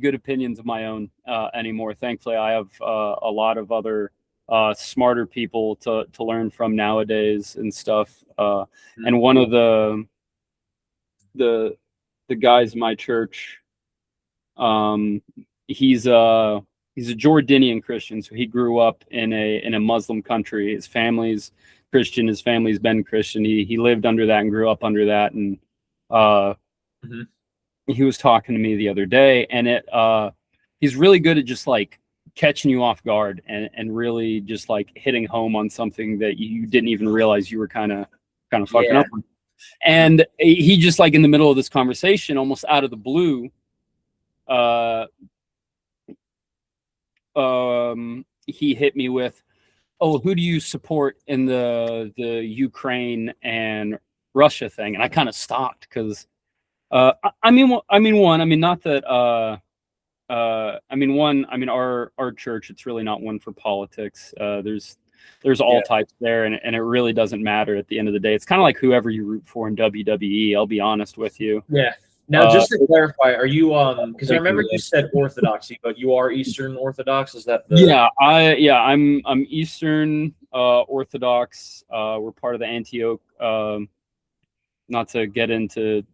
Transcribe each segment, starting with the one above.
good opinions of my own anymore. Thankfully, I have a lot of other smarter people to learn from nowadays and stuff. And one of the guys in my church, he's a Jordanian Christian, so he grew up in a Muslim country. His family's Christian. His family's been Christian. He lived under that and grew up under that. And he was talking to me the other day, and he's really good at just like catching you off guard and really just like hitting home on something that you didn't even realize you were kind of fucking up on. And he just like in the middle of this conversation, almost out of the blue, he hit me with, "Oh, who do you support in the Ukraine and Russia thing?" And I kind of stopped because, our church, it's really not one for politics. There's all types there, and it really doesn't matter at the end of the day. It's kind of like whoever you root for in WWE. I'll be honest with you. Yeah. Now, just to clarify, are you because I remember you said Orthodoxy, but you are Eastern Orthodox? Is that the... I'm Eastern Orthodox. We're part of the Antioch. Not to get into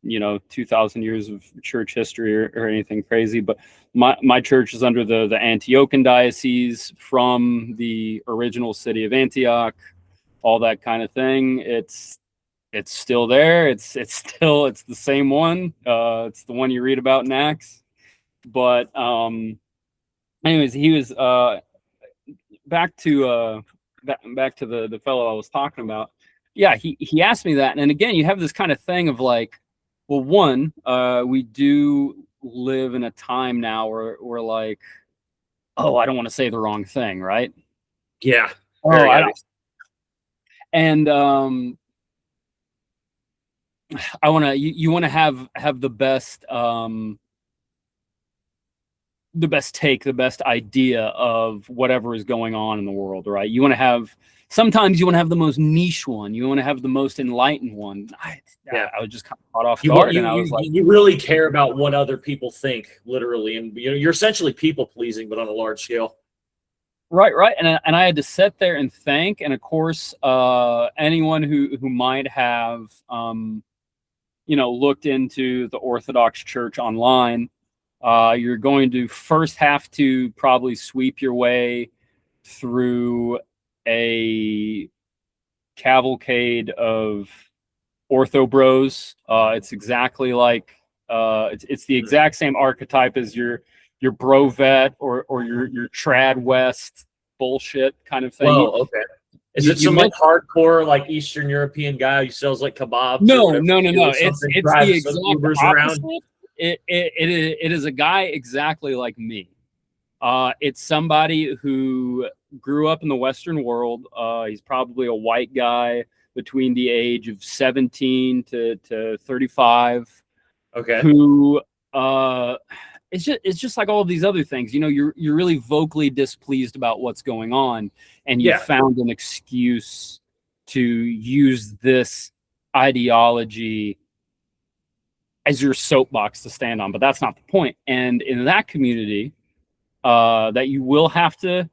2,000 years of church history or anything crazy, but my church is under the Antiochian diocese from the original city of Antioch, all that kind of thing. It's still there. It's the same one. It's the one you read about in Acts. But anyways, he was back to the fellow I was talking about. Yeah, he asked me that, and again, you have this kind of thing of like, well, one, we do live in a time now where we're like, oh, I don't want to say the wrong thing, right? Yeah. I don't. And I want to. You want to have the best take, the best idea of whatever is going on in the world, right? You want to have. Sometimes you want to have the most niche one. You want to have the most enlightened one. I was just kind of caught off guard, and I was like, you really care about what other people think, literally, and you're essentially people pleasing, but on a large scale. Right. And I had to sit there and think, and of course, anyone who might have, looked into the Orthodox Church online, you're going to first have to probably sweep your way through a cavalcade of ortho bros. It's exactly like it's the exact same archetype as your bro vet or your trad west bullshit kind of thing. Whoa, okay. Is it some like hardcore like Eastern European guy who sells like kebabs? No. It's the exact opposite. It is a guy exactly like me. It's somebody who grew up in the Western world. He's probably a white guy between the age of 17 to 35. Okay. Who it's just like all of these other things. You're really vocally displeased about what's going on, and you found an excuse to use this ideology as your soapbox to stand on. But that's not the point. And in that community, that you will have to,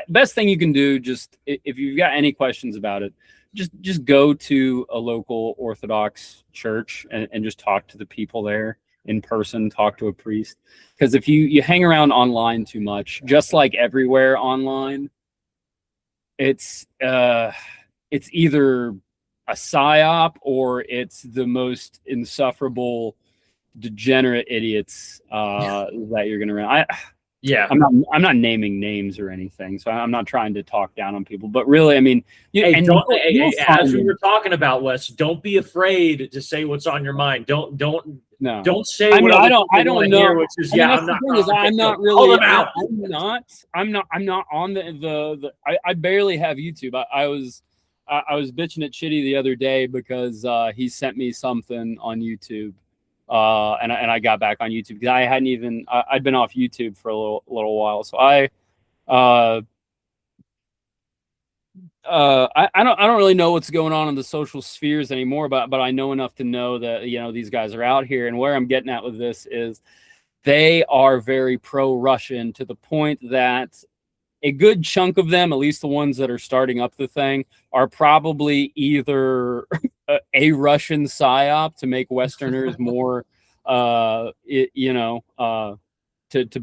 best thing you can do, just if you've got any questions about it, just go to a local Orthodox church and just talk to the people there in person, talk to a priest. Because if you hang around online too much, just like everywhere online, it's either a psyop or it's the most insufferable degenerate idiots that you're gonna run. I'm not naming names or anything, so I'm not trying to talk down on people, but really, I mean, as we were talking about, Wes, don't be afraid to say what's on your mind. Don't say I don't know. Hear, which is I'm not on the I barely have YouTube. I was bitching at Chitty the other day because he sent me something on YouTube. And I got back on YouTube because I hadn't even I'd been off YouTube for a little while, so I don't really know what's going on in the social spheres anymore, but I know enough to know that these guys are out here. And where I'm getting at with this is they are very pro-Russian to the point that a good chunk of them, at least the ones that are starting up the thing, are probably either a Russian psyop to make Westerners more, to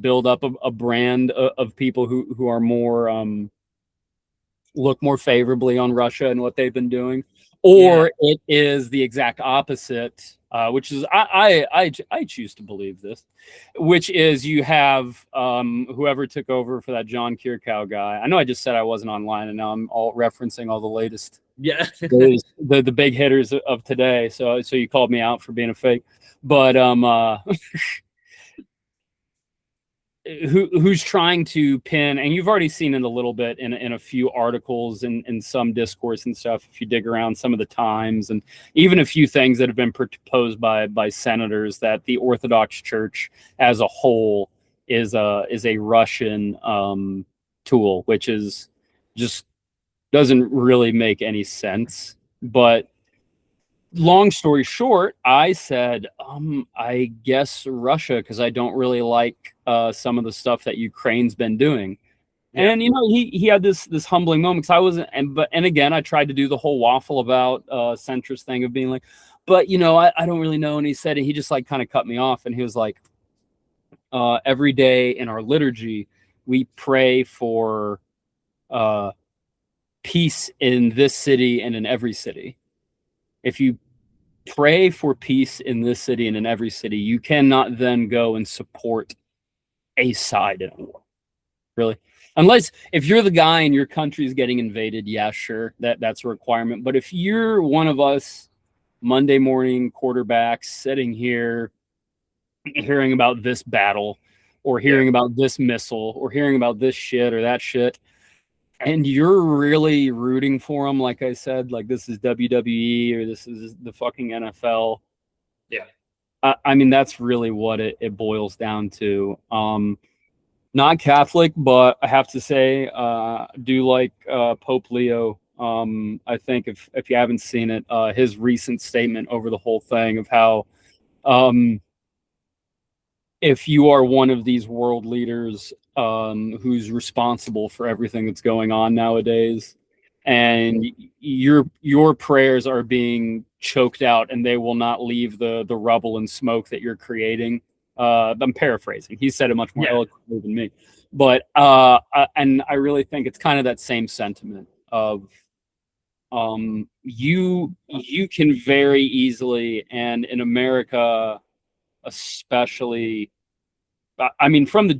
build up a brand of people who are more look more favorably on Russia and what they've been doing, or it is the exact opposite, which is I choose to believe this, which is you have whoever took over for that John Kirkow guy. I know I just said I wasn't online, and now I'm all referencing all the latest, the big hitters of today. So you called me out for being a fake, but who's trying to pin, and you've already seen it a little bit in a few articles and in some discourse and stuff, if you dig around some of the Times, and even a few things that have been proposed by senators, that the Orthodox Church as a whole is a Russian tool, which is just doesn't really make any sense. But long story short, I said, I guess Russia, because I don't really like some of the stuff that Ukraine's been doing. Yeah. And he had this humbling moment, because I wasn't, and again, I tried to do the whole waffle about centrist thing of being like, but I don't really know. And he said, and he just like kind of cut me off, and he was like, every day in our liturgy, we pray for peace in this city and in every city. If you pray for peace in this city and in every city, you cannot then go and support a side in a war. Really? Unless if you're the guy and your country's getting invaded, yeah, sure, that's a requirement. But if you're one of us Monday morning quarterbacks sitting here hearing about this battle, or hearing about this missile, or hearing about this shit or that shit, and you're really rooting for them, like I said, like this is WWE or this is the fucking NFL. Yeah. I mean, that's really what it boils down to. Not Catholic, but I have to say, do like Pope Leo. I think if you haven't seen it, his recent statement over the whole thing of how if you are one of these world leaders who's responsible for everything that's going on nowadays, and your prayers are being choked out and they will not leave the rubble and smoke that you're creating. I'm paraphrasing. He said it much more eloquently than me. But and I really think it's kind of that same sentiment of you can very easily, and in America especially, I mean, from the